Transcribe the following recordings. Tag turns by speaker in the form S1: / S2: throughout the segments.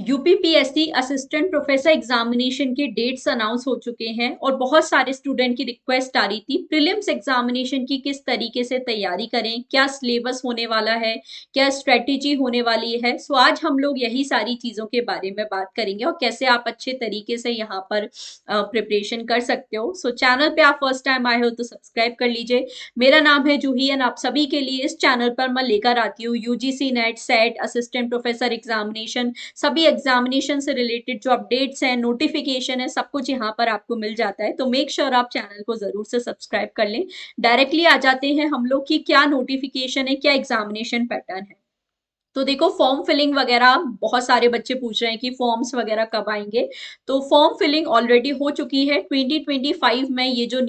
S1: UPPSC assistant professor examination के dates announce हो चुके हैं और बहुत सारे स्टूडेंट की रिक्वेस्ट आ रही थी प्रीलिम्स एग्जामिनेशन की किस तरीके से तैयारी करें, क्या सिलेबस होने वाला है, क्या स्ट्रेटेजी होने वाली है। सो आज हम लोग यही सारी चीजों के बारे में बात करेंगे और कैसे आप अच्छे तरीके से यहाँ पर प्रिपरेशन कर सकते हो। सो चैनल पे आप फर्स्ट टाइम आए हो तो सब्सक्राइब कर लीजिए। मेरा नाम है जूही एंड आप सभी के लिए इस चैनल पर मैं लेकर आती हूँ UGC net set assistant professor examination, सभी एग्जामिनेशन से रिलेटेड जो अपडेट्स हैं, नोटिफिकेशन है, सब कुछ यहाँ पर आपको मिल जाता है। तो मेक श्योर आप चैनल को जरूर से सब्सक्राइब कर लें। डायरेक्टली आ जाते हैं हम लोग की क्या नोटिफिकेशन है, क्या एग्जामिनेशन पैटर्न है। तो देखो फॉर्म फिलिंग वगैरह बहुत सारे बच्चे पूछ रहे हैं कि फॉर्म्स वगैरह कब आएंगे। तो फॉर्म फिलिंग ऑलरेडी हो चुकी है 2025 में। ये जो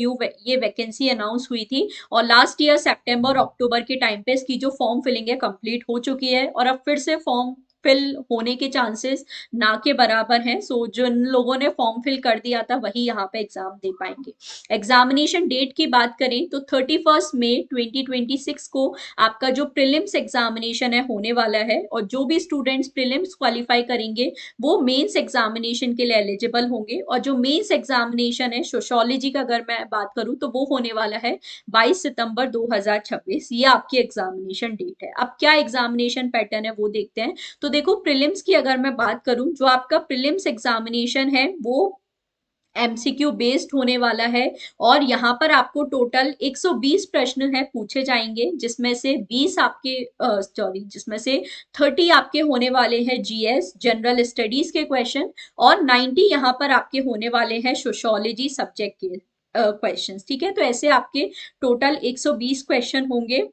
S1: ये वैकेंसी अनाउंस हुई थी और लास्ट ईयर सितंबर अक्टूबर के टाइम पे इसकी जो फॉर्म फिलिंग है कंप्लीट हो चुकी है और अब फिर से फॉर्म फिल होने के चांसेस ना के बराबर हैं। सो जिन लोगों ने फॉर्म फिल कर दिया था वही यहाँ पे एग्जाम दे पाएंगे। एग्जामिनेशन डेट की बात करें तो 31 मई 2026 को आपका जो प्रीलिम्स एग्जामिनेशन है होने वाला है और जो भी स्टूडेंट्स प्रीलिम्स क्वालिफाई करेंगे वो मेंस एग्जामिनेशन के लिए एलिजिबल होंगे। और जो मेंस एग्जामिनेशन है सोशियोलॉजी का अगर मैं बात करूं तो वो होने वाला है 22 सितंबर 2026। ये आपकी एग्जामिनेशन डेट है। अब क्या एग्जामिनेशन पैटर्न है वो देखते हैं। तो देखो प्रीलिम्स की अगर मैं बात करूं, जो आपका प्रीलिम्स एग्जामिनेशन है वो एमसीक्यू बेस्ड होने वाला है और यहाँ पर आपको टोटल 120 प्रश्न है पूछे जाएंगे, जिसमें से 20 आपके जिसमें से 30 आपके होने वाले हैं जीएस जनरल स्टडीज के क्वेश्चन और 90 यहाँ पर आपके होने वाले हैं सोशियोलॉजी सब्जेक्ट के क्वेश्चंस। ठीक है, तो ऐसे आपके टोटल 120 क्वेश्चन होंगे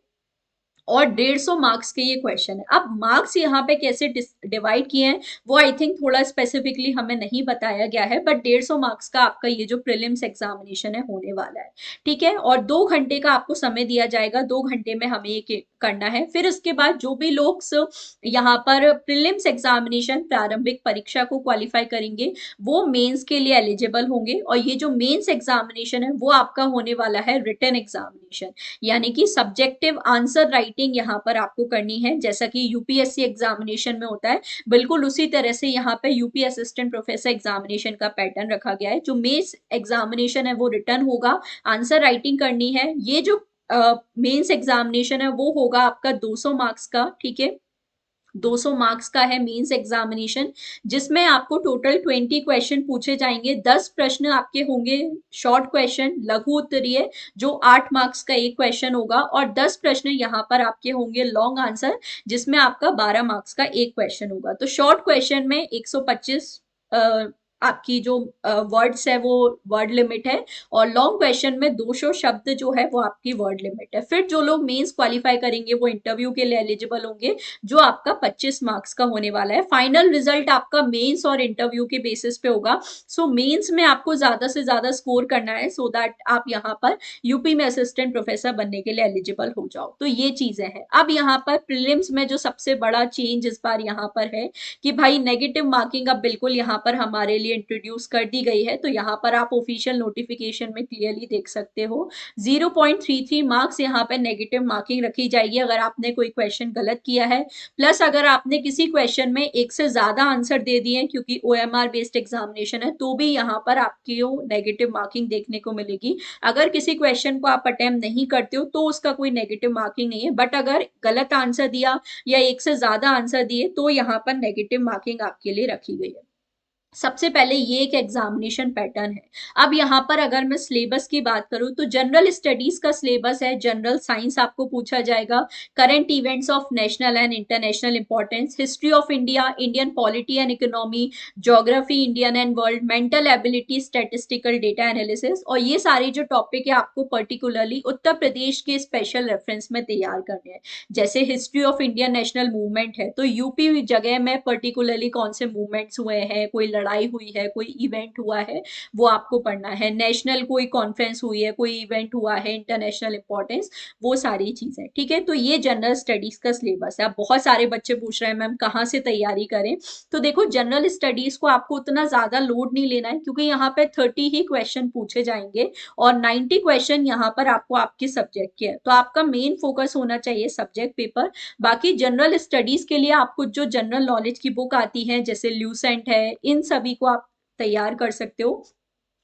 S1: और 150 मार्क्स के ये क्वेश्चन है। अब मार्क्स यहाँ पे कैसे डिवाइड किए हैं वो आई थिंक थोड़ा स्पेसिफिकली हमें नहीं बताया गया है, बट 150 मार्क्स का आपका ये जो प्रीलिम्स एग्जामिनेशन है होने वाला है। ठीक है, और 2 घंटे का आपको समय दिया जाएगा, 2 घंटे में हमें ये करना है। फिर उसके बाद जो भी लोग यहाँ पर प्रीलिम्स एग्जामिनेशन प्रारंभिक परीक्षा को क्वालिफाई करेंगे वो मेंस के लिए एलिजिबल होंगे और ये जो मेंस एग्जामिनेशन है वो आपका होने वाला है रिटन एग्जामिनेशन, यानी कि सब्जेक्टिव आंसर राइटिंग यहाँ पर आपको करनी है जैसा कि यूपीएससी एग्जामिनेशन में होता है। बिल्कुल उसी तरह से यहाँ पे यूपी असिस्टेंट प्रोफेसर एग्जामिनेशन का पैटर्न रखा गया है। जो मेंस एग्जामिनेशन है वो रिटर्न होगा, आंसर राइटिंग करनी है। ये जो मेंस एग्जामिनेशन है वो होगा आपका 200 मार्क्स का। ठीक है, 200 मार्क्स का है मेंस एग्जामिनेशन, जिसमें आपको टोटल 20 क्वेश्चन पूछे जाएंगे। 10 प्रश्न आपके होंगे शॉर्ट क्वेश्चन लघु उत्तरीय, जो 8 मार्क्स का एक क्वेश्चन होगा और 10 प्रश्न यहाँ पर आपके होंगे लॉन्ग आंसर, जिसमें आपका 12 मार्क्स का एक क्वेश्चन होगा। तो शॉर्ट क्वेश्चन में 125 आपकी जो वर्ड्स है वो वर्ड लिमिट है और लॉन्ग क्वेश्चन में 200 शब्द जो है वो आपकी वर्ड लिमिट है। फिर जो लोग मेंस क्वालिफाई करेंगे वो इंटरव्यू के लिए एलिजिबल होंगे, जो आपका 25 मार्क्स का होने वाला है। फाइनल रिजल्ट आपका मेंस और इंटरव्यू के बेसिस पे होगा। सो मेंस में आपको ज्यादा से ज्यादा स्कोर करना है सो दैट आप यहाँ पर यूपी में असिस्टेंट प्रोफेसर बनने के लिए एलिजिबल हो जाओ। तो ये चीजें हैं। अब यहाँ पर प्रीलिम्स में जो सबसे बड़ा चेंज इस बार यहाँ पर है कि भाई नेगेटिव मार्किंग अब बिल्कुल यहाँ पर हमारे लिए इंट्रोड्यूस कर दी गई है। तो यहाँ पर आप ऑफिशियल नोटिफिकेशन में क्लियरली देख सकते हो 0.33 मार्क्स यहाँ पे नेगेटिव मार्किंग रखी जाएगी अगर आपने कोई क्वेश्चन गलत किया है। प्लस अगर आपने किसी क्वेश्चन में एक से ज्यादा आंसर दे दिए, क्योंकि ओएमआर बेस्ड एग्जामिनेशन है, तो भी यहाँ पर आपकी नेगेटिव मार्किंग देखने को मिलेगी। अगर किसी क्वेश्चन को आप अटेम्प्ट नहीं करते हो तो उसका कोई नेगेटिव मार्किंग नहीं है, बट अगर गलत आंसर दिया या एक से ज्यादा आंसर दिए तो यहाँ पर नेगेटिव मार्किंग आपके लिए रखी गई है। सबसे पहले ये एक एग्जामिनेशन पैटर्न है। अब यहाँ पर अगर मैं सिलेबस की बात करूँ तो जनरल स्टडीज का सिलेबस है। जनरल साइंस आपको पूछा जाएगा, current events of national and international importance, history of India, Indian polity and economy, geography Indian and world, mental ability, statistical data analysis. और ये सारे जो टॉपिक है आपको पर्टिकुलरली उत्तर प्रदेश के स्पेशल रेफरेंस में तैयार करने हैं। जैसे history of Indian national movement है तो यूपी जगह में पर्टिकुलरली कौन से मूवमेंट्स हुए हैं, कोई लड़ाई हुई है, कोई इवेंट हुआ है, वो आपको पढ़ना है। नेशनल कोई कॉन्फ्रेंस हुई है, कोई इवेंट हुआ है इंटरनेशनल इंपॉर्टेंस, वो सारी चीजें। ठीक है, तो ये जनरल स्टडीज का सिलेबस है। अब बहुत सारे बच्चे पूछ रहे हैं मैम कहाँ से तैयारी करें। तो देखो, जनरल स्टडीज को आपको उतना ज्यादा लोड नहीं लेना है, क्योंकि यहाँ पे 30 ही क्वेश्चन पूछे जाएंगे और 90 क्वेश्चन यहाँ पर आपको आपके सब्जेक्ट के है। तो आपका मेन फोकस होना चाहिए सब्जेक्ट पेपर। बाकी जनरल स्टडीज के लिए आपको जो जनरल नॉलेज की बुक आती है, जैसे ल्यूसेंट है, इन सभी को आप तैयार कर सकते हो।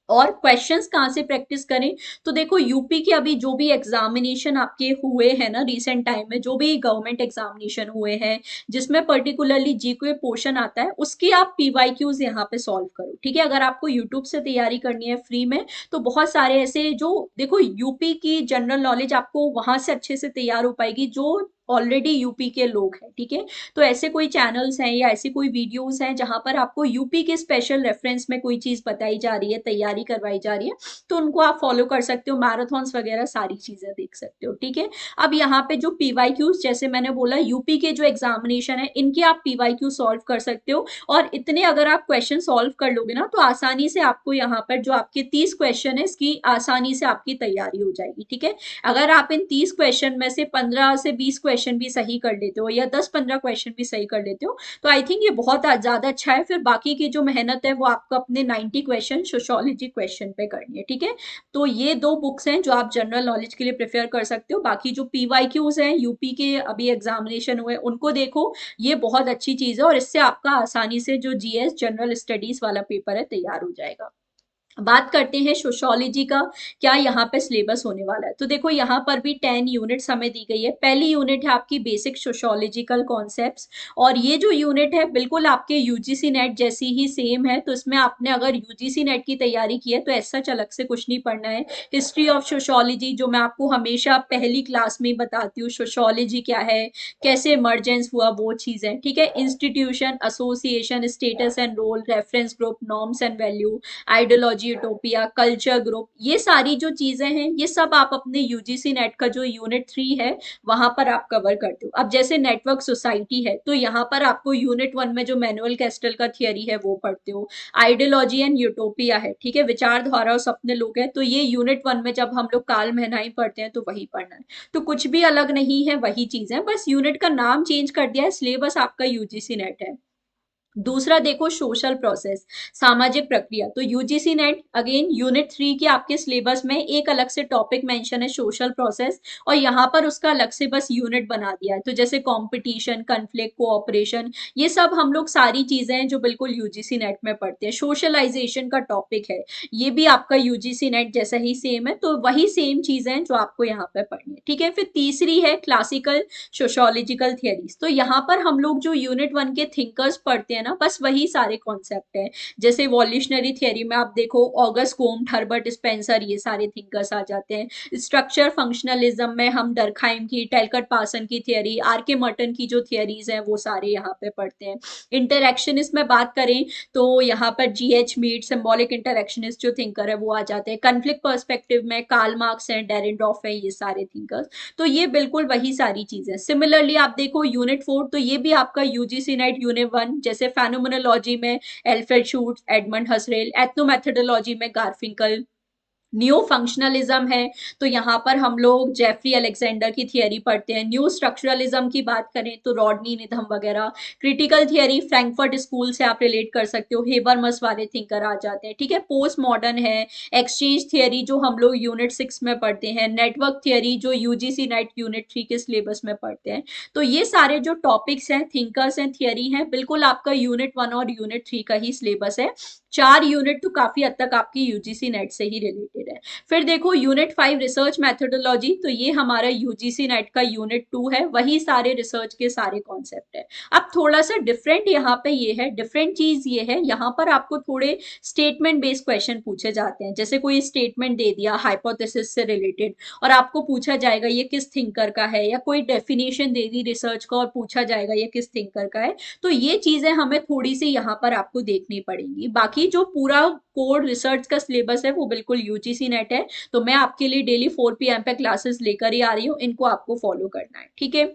S1: और क्वेश्चंस कहाँ से प्रैक्टिस करें, तो देखो यूपी के अभी जो भी एग्जामिनेशन आपके हुए हैं ना रिसेंट टाइम में, जो भी गवर्नमेंट एग्जामिनेशन हुए हैं जिसमें पर्टिकुलरली जीके पोर्शन आता है, उसकी आप पीवाईक्यूज यहाँ पे सॉल्व करो। ठीक है, अगर आपको यूट्यूब से तैयारी करनी है फ्री में, तो बहुत सारे ऐसे जो, देखो यूपी की जनरल नॉलेज आपको वहां से अच्छे से तैयार हो पाएगी जो ऑलरेडी यूपी के लोग हैं। ठीक है, तो ऐसे कोई चैनल्स हैं या ऐसी कोई वीडियोस हैं जहां पर आपको यूपी के स्पेशल रेफरेंस में कोई चीज बताई जा रही है, तैयारी करवाई जा रही है, तो उनको आप फॉलो कर सकते हो। मैराथन्स वगैरह सारी चीजें देख सकते हो। ठीक है, अब यहाँ पे जो पीवाईक्यूज, जैसे मैंने बोला यूपी के जो एग्जामिनेशन है इनके आप पीवाईक्यू सॉल्व कर सकते हो, और इतने अगर आप क्वेश्चन सॉल्व कर लोगे ना, तो आसानी से आपको यहाँ पर जो आपके 30 क्वेश्चन है इसकी आसानी से आपकी तैयारी हो जाएगी। ठीक है, अगर आप इन 30 क्वेश्चन में से 15 से 20 क्वेश्चन भी सही कर लेते हो या 10-15 क्वेश्चन भी सही कर लेते हो, तो आई थिंक ये बहुत ज्यादा अच्छा है। फिर बाकी की जो मेहनत है वो आपको अपने 90 क्वेश्चन सोशियोलॉजी क्वेश्चन पे करनी है। ठीक है, तो ये दो बुक्स हैं जो आप जनरल नॉलेज के लिए प्रेफर कर सकते हो। बाकी जो पीवाईक्यूज हैं यूपी के अभी एग्जामिनेशन हुए उनको देखो, ये बहुत अच्छी चीज है और इससे आपका आसानी से जो जीएस जनरल स्टडीज वाला पेपर है तैयार हो जाएगा। बात करते हैं सोशियोलॉजी का, क्या यहाँ पे सिलेबस होने वाला है। तो देखो यहाँ पर भी 10 यूनिट्स हमें दी गई है। पहली यूनिट है आपकी बेसिक सोशियोलॉजिकल कॉन्सेप्ट्स, और ये जो यूनिट है बिल्कुल आपके यूजीसी नेट जैसी ही सेम है। तो इसमें आपने अगर यूजीसी नेट की तैयारी की है तो ऐसा अलग से कुछ नहीं पढ़ना है। हिस्ट्री ऑफ सोशियोलॉजी जो मैं आपको हमेशा पहली क्लास में बताती हूँ, सोशियोलॉजी क्या है, कैसे इमरजेंस हुआ, वो चीजें। ठीक है, institution, association, status and role, reference group, norms and value, ideology, utopia, culture group, ये सारी जो चीजें हैं ये सब आप अपने यूजीसी नेट का जो यूनिट 3 है वहां पर आप कवर करते हो। अब जैसे नेटवर्क सोसाइटी है तो यहाँ पर आपको यूनिट 1 में जो मैनुअल कैस्टल का थियरी है वो पढ़ते हो। आइडियोलॉजी एंड यूटोपिया है, ठीक है, विचारधारा और सपने लोग है, तो ये यूनिट 1 में जब हम लोग काल महनाई पढ़ते हैं तो वही पढ़ना है। तो कुछ भी अलग नहीं है, वही चीज है, बस यूनिट का नाम चेंज कर दिया है, सिलेबस आपका यूजीसी नेट है। दूसरा देखो सोशल प्रोसेस, सामाजिक प्रक्रिया, तो यूजीसी नेट अगेन यूनिट 3 के आपके सिलेबस में एक अलग से टॉपिक मेंशन है सोशल प्रोसेस, और यहाँ पर उसका अलग से बस यूनिट बना दिया है। तो जैसे कंपटीशन, कॉन्फ्लिक्ट, कोऑपरेशन, ये सब हम लोग सारी चीजें हैं जो बिल्कुल यूजीसी नेट में पढ़ते हैं। सोशलाइजेशन का टॉपिक है, ये भी आपका यूजीसी नेट जैसा ही सेम है, तो वही सेम चीजें हैं जो आपको यहाँ पे पढ़नी है। ठीक है, फिर तीसरी है क्लासिकल सोशियोलॉजिकल थियरीज। तो यहाँ पर हम लोग जो यूनिट 1 के थिंकर्स पढ़ते हैं ना, बस वही सारे कॉन्सेप्ट है। जैसे इवोल्यूशनरी थियरी में आप देखो ऑगस्ट कोम्ट, हर्बर्ट स्पेंसर, ये सारे थिंकर्स आ जाते हैं। स्ट्रक्चर फंक्शनलिज्म में हम डरखाइम की, टेलकट पासन की थियरी, आर के मर्टन की जो थियरीज हैं वो सारे यहाँ पे पढ़ते हैं। इंटरक्शनिस्ट में बात करें तो यहाँ पर जीएच मीट, सिंबॉलिक इंटरक्शनिस्ट जो थिंकर है वो आ जाते हैं। कॉन्फ्लिक्ट पर्सपेक्टिव में कार्ल मार्क्स हैं, डेरेंडॉर्फ है, ये सारे थिंकर्स। तो ये बिल्कुल वही सारी चीजें। सिमिलरली आप देखो यूनिट 4, तो ये भी आपका यूजीसी नेट यूनिट 1, जैसे फेनोमेनोलॉजी में एल्फ्रेड शूट्स, एडमंड हसरेल, एथनोमेथोडोलॉजी में गार्फिंकल, न्यू फंक्शनलिज्म है तो यहाँ पर हम लोग जेफरी अलेक्जेंडर की थियरी पढ़ते हैं। न्यू स्ट्रक्चरलिज्म की बात करें तो रॉडनी निधम वगैरह। क्रिटिकल थियरी फ्रैंकफर्ट स्कूल से आप रिलेट कर सकते हो, हेबरमस वाले थिंकर आ जाते हैं। ठीक है, पोस्ट मॉडर्न है, एक्सचेंज थियरी जो हम लोग यूनिट 6 में पढ़ते हैं, नेटवर्क थियरी जो यूजीसी नेट यूनिट 3 के सिलेबस में पढ़ते हैं। तो ये सारे जो टॉपिक्स हैं, थिंकर्स हैं, थियरी हैं, बिल्कुल आपका यूनिट 1 और यूनिट 3 का ही सिलेबस है। 4 यूनिट तो काफी हद तक आपकी यूजीसी नेट से ही रिलेटेड है। फिर देखो यूनिट 5 रिसर्च मेथोडोलॉजी, तो ये हमारा यूजीसी नेट का यूनिट 2 है, वही सारे रिसर्च के सारे कॉन्सेप्ट है। अब थोड़ा सा डिफरेंट यहाँ पे ये है, डिफरेंट चीज ये है, यहाँ पर आपको थोड़े स्टेटमेंट बेस्ड क्वेश्चन पूछे जाते हैं। जैसे कोई स्टेटमेंट दे दिया हाइपोथेसिस से रिलेटेड और आपको पूछा जाएगा ये किस थिंकर का है, या कोई डेफिनेशन दे दी रिसर्च का और पूछा जाएगा ये किस थिंकर का है। तो ये चीजें हमें थोड़ी सी यहाँ पर आपको देखनी पड़ेंगी। बाकी जो पूरा कोर रिसर्च का सिलेबस है वो बिल्कुल यूजीसी नेट है। तो मैं आपके लिए डेली 4 PM पे क्लासेस लेकर ही आ रही हूँ, इनको आपको फॉलो करना है। ठीक है,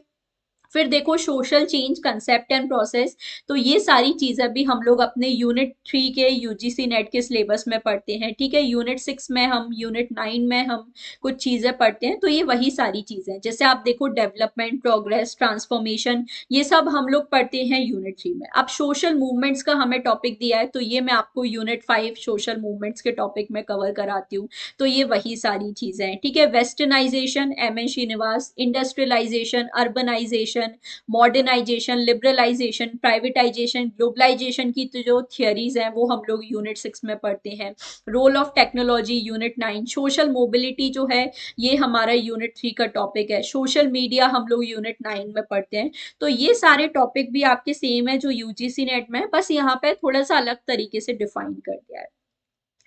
S1: फिर देखो social change concept and process, तो ये सारी चीजें भी हम लोग अपने यूनिट 3 के यूजीसी नेट के सिलेबस में पढ़ते हैं, ठीक है। यूनिट 6 में हम, यूनिट 9 में हम कुछ चीजें पढ़ते हैं, तो ये वही सारी चीजें, जैसे आप देखो डेवलपमेंट, प्रोग्रेस, ट्रांसफॉर्मेशन, ये सब हम लोग पढ़ते हैं यूनिट 3 में। अब सोशल मूवमेंट्स का हमें टॉपिक दिया है, तो ये मैं आपको यूनिट 5 सोशल मूवमेंट्स के टॉपिक में कवर कराती हूँ। तो ये वही सारी चीजें हैं, ठीक है। Westernisation, M N Srinivas, industrialisation, urbanisation, modernisation, liberalisation, privatisation, globalisation की तो जो थियरीज हैं वो हम लोग यूनिट 6 में पढ़ते हैं। Role of technology unit 9, social mobility जो है ये हमारा यूनिट 3 का टॉपिक है। सोशल मीडिया हम लोग यूनिट 9 में पढ़ते हैं। तो ये सारे टॉपिक भी आपके सेम है जो यूजीसी नेट में है, बस यहाँ पे थोड़ा सा अलग तरीके से डिफाइन कर दिया है।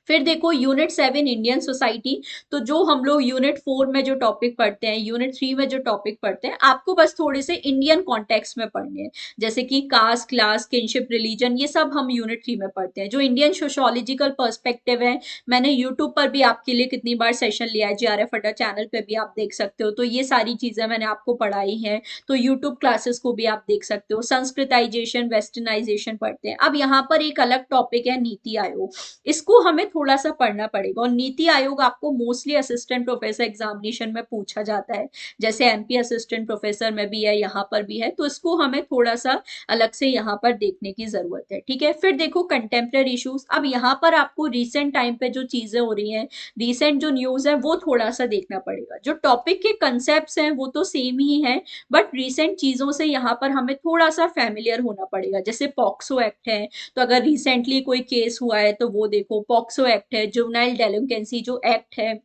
S1: फिर देखो यूनिट 7 इंडियन सोसाइटी, तो जो हम लोग यूनिट 4 में जो टॉपिक पढ़ते हैं, यूनिट 3 में जो टॉपिक पढ़ते हैं, आपको बस थोड़े से इंडियन कॉन्टेक्स्ट में पढ़ने हैं, जैसे कि कास्ट, क्लास, किनशिप, रिलीजन, ये सब हम यूनिट 3 में पढ़ते हैं। जो इंडियन सोशोलॉजिकल पर्सपेक्टिव है, मैंने यूट्यूब पर भी आपके लिए कितनी बार सेशन लिया है, JRF अड्डा चैनल पे भी आप देख सकते हो, तो ये सारी चीजें मैंने आपको पढ़ाई हैं, तो यूट्यूब क्लासेस को भी आप देख सकते हो। संस्कृताइजेशन, वेस्टर्नाइजेशन पढ़ते हैं। अब यहाँ पर एक अलग टॉपिक है नीति आयोग, इसको हमें थोड़ा सा पढ़ना पड़ेगा। और नीति आयोग आपको मोस्टली असिस्टेंट प्रोफेसर एग्जामिनेशन में पूछा जाता है, जैसे एमपी असिस्टेंट प्रोफेसर में भी है, यहाँ पर भी है, तो इसको हमें थोड़ा सा अलग से यहाँ पर देखने की जरूरत है, ठीक है। फिर देखो कंटेम्प्रेरी इश्यूज, अब यहाँ पर आपको रिसेंट टाइम पे जो चीजें हो रही हैं, रिसेंट जो न्यूज है वो थोड़ा सा देखना पड़ेगा। जो टॉपिक के कंसेप्ट हैं वो तो सेम ही है, बट रिसेंट चीजों से यहाँ पर हमें थोड़ा सा फैमिलियर होना पड़ेगा। जैसे पॉक्सो एक्ट है, तो अगर रिसेंटली कोई केस हुआ है तो वो देखो, पॉक्सो एक्ट है, जुवेनाइल डेलिंक्वेंसी जो एक्ट है,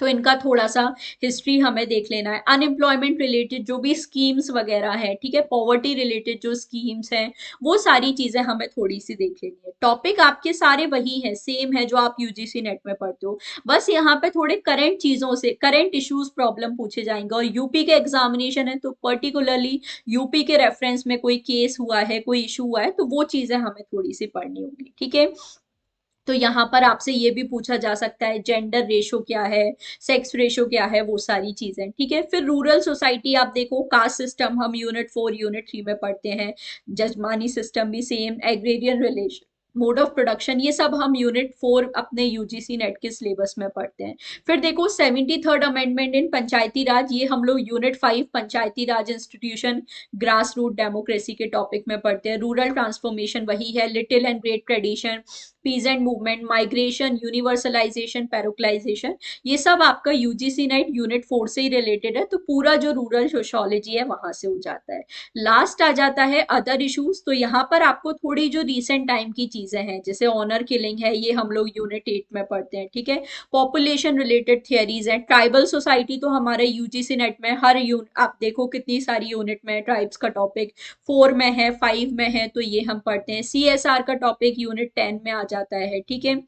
S1: तो इनका थोड़ा सा हिस्ट्री हमें देख लेना है। अनएम्प्लॉयमेंट रिलेटेड जो भी स्कीम्स वगैरह है, ठीक है, पॉवर्टी रिलेटेड जो स्कीम्स हैं, वो सारी चीजें हमें थोड़ी सी देख लेनी है। टॉपिक आपके सारे वही है, सेम है जो आप यूजीसी नेट में पढ़ते हो, बस यहाँ पे थोड़े करंट चीजों से, करंट इश्यूज प्रॉब्लम पूछे जाएंगे। और यूपी के एग्जामिनेशन है तो पर्टिकुलरली यूपी के रेफरेंस में कोई केस हुआ है, कोई इशू हुआ है, तो वो चीजें हमें थोड़ी सी पढ़नी होगी, ठीक है। तो यहाँ पर आपसे ये भी पूछा जा सकता है जेंडर रेशो क्या है, सेक्स रेशो क्या है, वो सारी चीजें, ठीक है। फिर रूरल सोसाइटी आप देखो, कास्ट सिस्टम हम यूनिट 4 यूनिट 3 में पढ़ते हैं, जजमानी सिस्टम भी same, agrarian relation, mode of production, ये सब हम यूनिट 4 अपने यूजीसी नेट के सिलेबस में पढ़ते हैं। फिर देखो 73rd अमेंडमेंट इन पंचायती राज, ये हम लोग unit 5 Panchayati Raj institution, grass root democracy के टॉपिक में पढ़ते हैं। रूरल ट्रांसफॉर्मेशन वही है, little and great tradition, peasant movement, migration, universalisation, parochialisation, ये सब आपका यूजीसी नेट यूनिट 4 से ही रिलेटेड है, तो पूरा जो रूरल सोशोलॉजी है वहां से हो जाता है। लास्ट आ जाता है अदर इश्यूज, तो यहाँ पर आपको थोड़ी जो रिसेंट टाइम की चीजें हैं, जैसे ऑनर किलिंग है, ये हम लोग यूनिट 8 में पढ़ते हैं, ठीक है। पॉपुलेशन रिलेटेड थियरीज है, ट्राइबल सोसाइटी तो हमारे यूजीसी नेट में हर आप देखो कितनी सारी यूनिट में ट्राइब्स का टॉपिक 4 में है, 5 में है, तो ये हम पढ़ते हैं। CSR का टॉपिक यूनिट 10 में आ जाता है, ठीक है।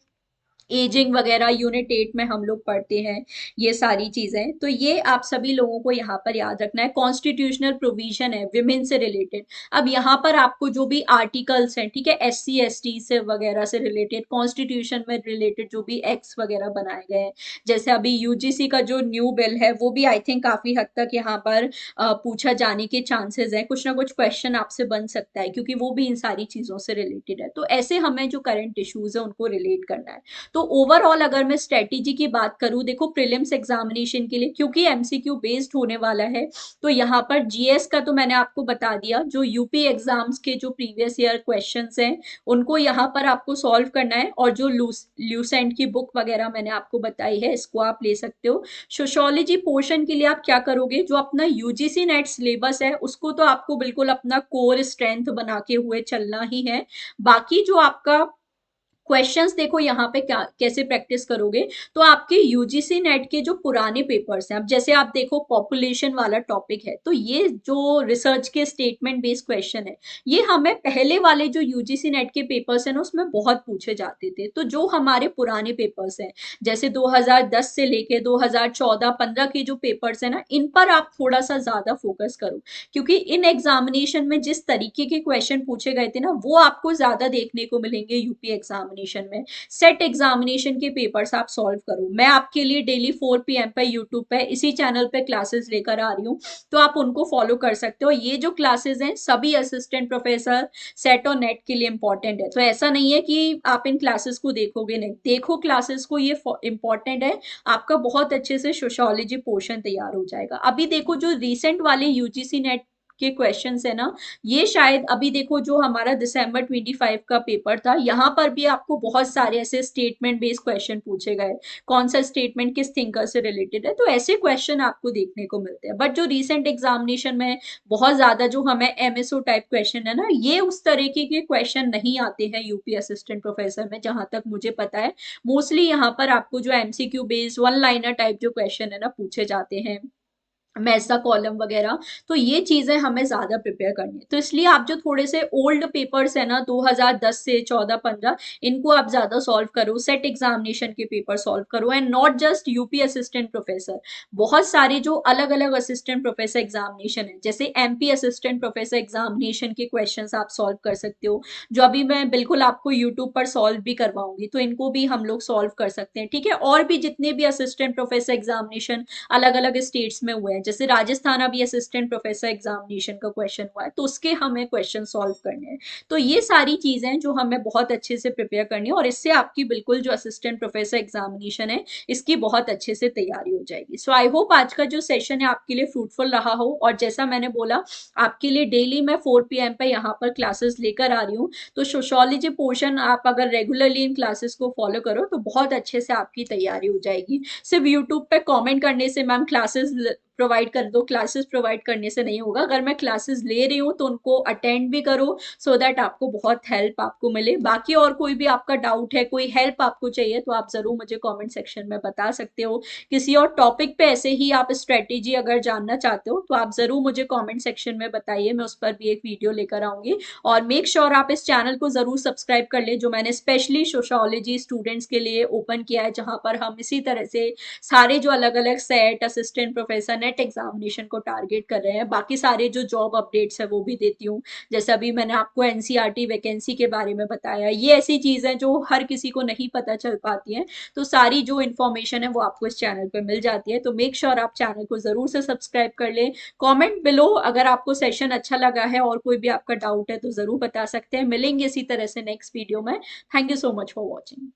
S1: एजिंग वगैरह यूनिट 8 में हम लोग पढ़ते हैं, ये सारी चीजें, तो ये आप सभी लोगों को यहाँ पर याद रखना है। कॉन्स्टिट्यूशनल प्रोविजन है विमेन से रिलेटेड, अब यहाँ पर आपको जो भी आर्टिकल्स हैं, ठीक है, SC ST से वगैरह से रिलेटेड, कॉन्स्टिट्यूशन में रिलेटेड जो भी एक्ट्स वगैरह बनाए गए हैं, जैसे अभी यूजीसी का जो न्यू बिल है वो भी आई थिंक काफी हद तक यहाँ पर पूछा जाने के चांसेस हैं, कुछ ना कुछ क्वेश्चन आपसे बन सकता है, क्योंकि वो भी इन सारी चीजों से रिलेटेड है। तो ऐसे हमें जो करंट इश्यूज है उनको रिलेट करना है। तो ओवरऑल अगर मैं स्ट्रेटेजी की बात करूं, देखो प्रीलिम्स एग्जामिनेशन के लिए क्योंकि एमसीक्यू बेस्ड होने वाला है, तो यहाँ पर जीएस का तो मैंने आपको बता दिया, जो यूपी एग्जाम्स के जो प्रीवियस ईयर क्वेश्चंस हैं उनको यहाँ पर आपको सॉल्व करना है, और जो ल्यूसेंट की बुक वगैरह मैंने आपको बताई है इसको आप ले सकते हो। सोशियोलॉजी पोर्शन के लिए आप क्या करोगे, जो अपना यूजीसी नेट सिलेबस है उसको तो आपको बिल्कुल अपना कोर स्ट्रेंथ बना के हुए चलना ही है। बाकी जो आपका क्वेश्चंस देखो यहाँ पे क्या कैसे प्रैक्टिस करोगे, तो आपके यूजीसी नेट के जो पुराने पेपर्स हैं, अब जैसे आप देखो पॉपुलेशन वाला टॉपिक है, तो ये जो रिसर्च के स्टेटमेंट बेस्ड क्वेश्चन है, ये हमें पहले वाले जो यूजीसी नेट के पेपर्स हैं ना उसमें बहुत पूछे जाते थे। तो जो हमारे पुराने पेपर्स हैं, जैसे 2010 से लेके 2014-15 के जो पेपर्स हैं ना, इन पर आप थोड़ा सा ज्यादा फोकस करो, क्योंकि इन एग्जामिनेशन में जिस तरीके के क्वेश्चन पूछे गए थे ना वो आपको ज्यादा देखने को मिलेंगे यूपी एग्जाम एग्जामिनेशन में। सेट एग्जामिनेशन के पेपर्स आप सॉल्व करो। मैं आपके लिए डेली 4 PM पे यूट्यूब पे इसी चैनल पे क्लासेस लेकर आ रही हूँ, तो आप उनको फॉलो कर सकते हो। ये जो क्लासेस हैं सभी असिस्टेंट प्रोफेसर सेट और नेट के लिए इंपॉर्टेंट है, तो ऐसा नहीं है कि आप इन क्लासेस को देखोगे नहीं, देखो क्लासेस को, ये इंपॉर्टेंट है। आपका बहुत अच्छे से सोशियोलॉजी पोर्शन तैयार हो जाएगा। अभी देखो जो रिसेंट वाले यूजीसी नेट के क्वेश्चंस है ना, ये शायद अभी देखो जो हमारा दिसंबर 25 का पेपर था, यहाँ पर भी आपको बहुत सारे ऐसे स्टेटमेंट बेस्ड क्वेश्चन पूछे गए। कौन सा स्टेटमेंट किस थिंकर से रिलेटेड है, तो ऐसे क्वेश्चन आपको देखने को मिलते हैं। बट जो रिसेंट एग्जामिनेशन में बहुत ज्यादा जो हमें एमएसओ टाइप क्वेश्चन है ना, ये उस तरीके के क्वेश्चन नहीं आते हैं यूपी असिस्टेंट प्रोफेसर में, जहां तक मुझे पता है। मोस्टली यहाँ पर आपको जो MCQ based one liner type जो क्वेश्चन है ना पूछे जाते हैं, मैसा कॉलम वगैरह। तो ये चीजें हमें ज्यादा प्रिपेयर करनी है, तो इसलिए आप जो थोड़े से ओल्ड पेपर्स है ना 2010 से 14-15, इनको आप ज्यादा सॉल्व करो। सेट एग्जामिनेशन के पेपर सॉल्व करो, and not just UP assistant professor, बहुत सारे जो अलग अलग असिस्टेंट प्रोफेसर एग्जामिनेशन है, जैसे एमपी असिस्टेंट प्रोफेसर एग्जामिनेशन के क्वेश्चन आप सॉल्व कर सकते हो, जो अभी मैं बिल्कुल आपको यूट्यूब पर सॉल्व भी करवाऊंगी, तो इनको भी हम लोग सॉल्व कर सकते हैं। ठीक है, और भी जितने भी असिस्टेंट प्रोफेसर एग्जामिनेशन अलग अलग स्टेट्स में हुए हैं, जैसे राजस्थान अभी असिस्टेंट प्रोफेसर एग्जामिनेशन का क्वेश्चन हुआ है, तो उसके हमें क्वेश्चन सॉल्व करने हैं। तो ये सारी चीजें जो हमें बहुत अच्छे से प्रिपेयर करनी है, और इससे आपकी बिल्कुल जो असिस्टेंट प्रोफेसर एग्जामिनेशन है इसकी बहुत अच्छे से तैयारी हो जाएगी। सो आई होप आज का जो सेशन है आपके लिए फ्रूटफुल रहा हो, और जैसा मैंने बोला आपके लिए डेली मैं 4 PM पे यहाँ पर क्लासेस लेकर आ रही हूँ, तो सोशियोलॉजी पोर्शन आप अगर रेगुलरली इन क्लासेस को फॉलो करो तो बहुत अच्छे से आपकी तैयारी हो जाएगी। सिर्फ यूट्यूब पे कमेंट करने से मैम क्लासेस प्रोवाइड कर दो, क्लासेस प्रोवाइड करने से नहीं होगा। अगर मैं क्लासेस ले रही हूँ तो उनको अटेंड भी करो, सो दैट आपको बहुत हेल्प आपको मिले। बाकी और कोई भी आपका डाउट है, कोई हेल्प आपको चाहिए, तो आप जरूर मुझे कमेंट सेक्शन में बता सकते हो। किसी और टॉपिक पे ऐसे ही आप स्ट्रेटेजी अगर जानना चाहते हो तो आप जरूर मुझे कमेंट सेक्शन में बताइए, मैं उस पर भी एक वीडियो लेकर आऊंगी। और मेक श्योर आप इस चैनल को जरूर सब्सक्राइब कर ले, जो मैंने स्पेशली सोशियोलॉजी स्टूडेंट्स के लिए ओपन किया है, जहां पर हम इसी तरह से सारे जो अलग अलग set assistant professor net examination को टारगेट कर रहे हैं। बाकी सारे जो जॉब अपडेट्स है वो भी देती हूँ, जैसे अभी मैंने आपको एनसीईआरटी वैकेंसी के बारे में बताया। ये ऐसी चीजें जो हर किसी को नहीं पता चल पाती हैं, तो सारी जो इन्फॉर्मेशन है वो आपको इस चैनल पे मिल जाती है। तो मेक श्योर आप चैनल को जरूर से सब्सक्राइब कर ले। कॉमेंट बिलो अगर आपको सेशन अच्छा लगा है और कोई भी आपका डाउट है तो जरूर बता सकते हैं। मिलेंगे इसी तरह से नेक्स्ट वीडियो में। Thank you so much for watching.